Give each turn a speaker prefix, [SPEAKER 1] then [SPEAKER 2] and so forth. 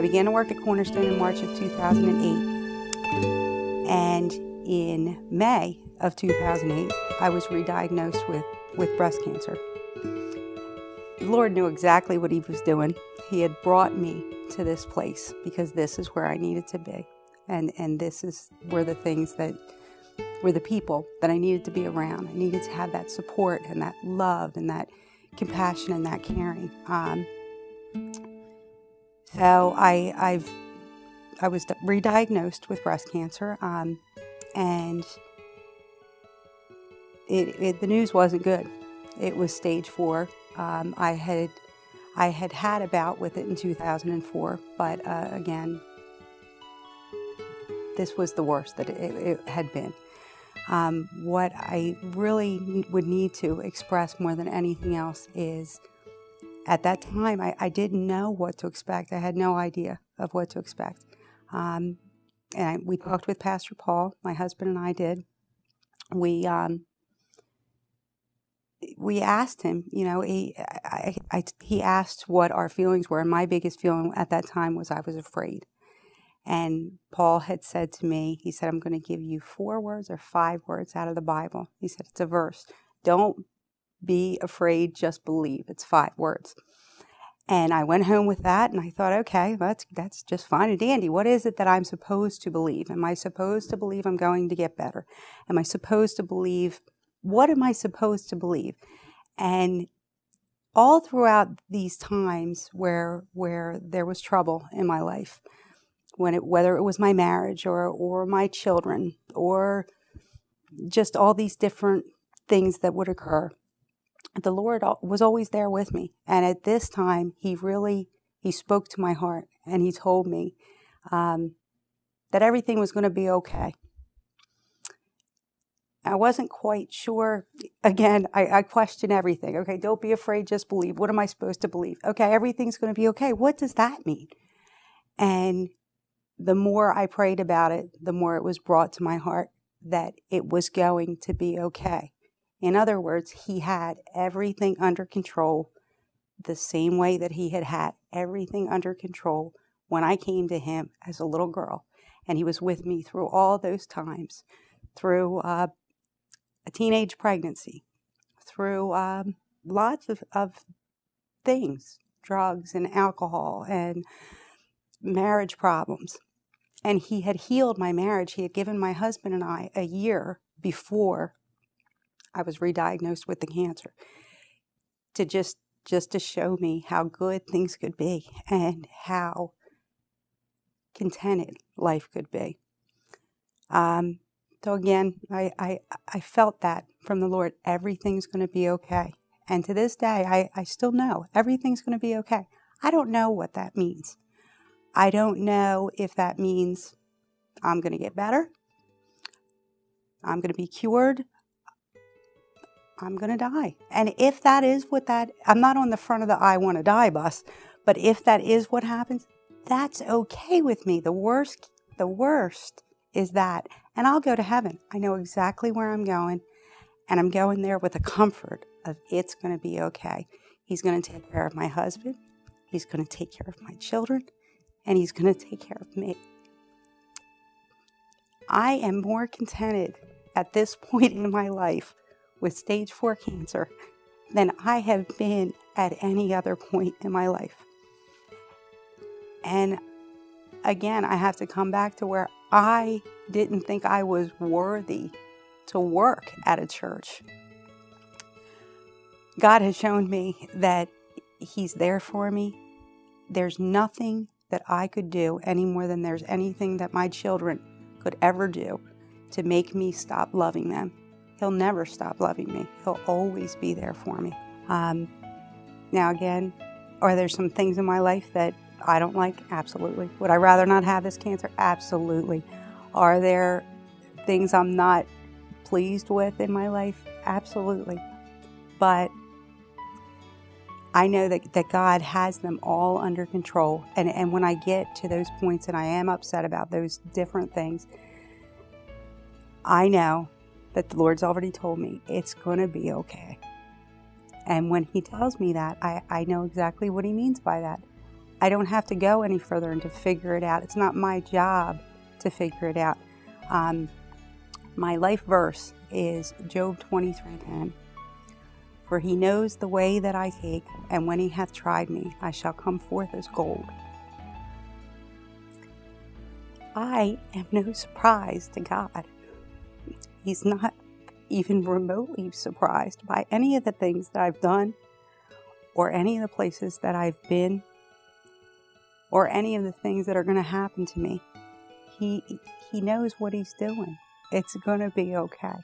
[SPEAKER 1] I began to work at Cornerstone in March of 2008. And in May of 2008, I was re-diagnosed with breast cancer. The Lord knew exactly what He was doing. He had brought me to this place because this is where I needed to be. And this is where the things that were the people that I needed to be around. I needed to have that support and that love and that compassion and that caring. So I was re-diagnosed with breast cancer, and the news wasn't good. It was stage 4. I had a bout with it in 2004, but again, this was the worst that it had been. What I really would need to express more than anything else is, at that time, I didn't know what to expect. I had no idea of what to expect. And we talked with Pastor Paul, my husband and I did. We asked him, he asked what our feelings were, and my biggest feeling at that time was I was afraid. And Paul had said to me, he said, I'm going to give you 4 words or 5 words out of the Bible. He said, it's a verse. Don't be afraid, just believe. It's 5 words. And I went home with that, and I thought, okay, that's just fine and dandy. What is it that I'm supposed to believe? Am I supposed to believe I'm going to get better? Am I supposed to believe, what am I supposed to believe? And all throughout these times where there was trouble in my life, whether it was my marriage or my children or just all these different things that would occur, the Lord was always there with me. And at this time, He spoke to my heart, and He told me that everything was going to be okay. I wasn't quite sure. Again, I question everything. Okay, don't be afraid, just believe. What am I supposed to believe? Okay, everything's going to be okay. What does that mean? And the more I prayed about it, the more it was brought to my heart that it was going to be okay. In other words, He had everything under control the same way that He had everything under control when I came to Him as a little girl. And He was with me through all those times, through a teenage pregnancy, through lots of things, drugs and alcohol and marriage problems. And He had healed my marriage. He had given my husband and I a year before I was re-diagnosed with the cancer to just to show me how good things could be and how contented life could be. So again, I felt that from the Lord. Everything's going to be okay. And to this day, I still know everything's going to be okay. I don't know what that means. I don't know if that means I'm going to get better, I'm going to be cured, I'm going to die. And if that is I'm not on the front of the I want to die bus, but if that is what happens, that's okay with me. The worst is that. And I'll go to heaven. I know exactly where I'm going, and I'm going there with the comfort of it's going to be okay. He's going to take care of my husband. He's going to take care of my children. And He's going to take care of me. I am more contented at this point in my life with stage 4 cancer than I have been at any other point in my life. And again, I have to come back to where I didn't think I was worthy to work at a church. God has shown me that He's there for me. There's nothing that I could do any more than there's anything that my children could ever do to make me stop loving them. He'll never stop loving me. He'll always be there for me. Now again, are there some things in my life that I don't like? Absolutely. Would I rather not have this cancer? Absolutely. Are there things I'm not pleased with in my life? Absolutely. But I know that God has them all under control. And when I get to those points and I am upset about those different things, I know that the Lord's already told me it's going to be okay. And when He tells me that, I know exactly what He means by that. I don't have to go any further and to figure it out. It's not my job to figure it out. My life verse is Job 23:10. For he knows the way that I take, and when he hath tried me, I shall come forth as gold. I am no surprise to God. He's not even remotely surprised by any of the things that I've done, or any of the places that I've been, or any of the things that are going to happen to me. He knows what he's doing. It's going to be okay.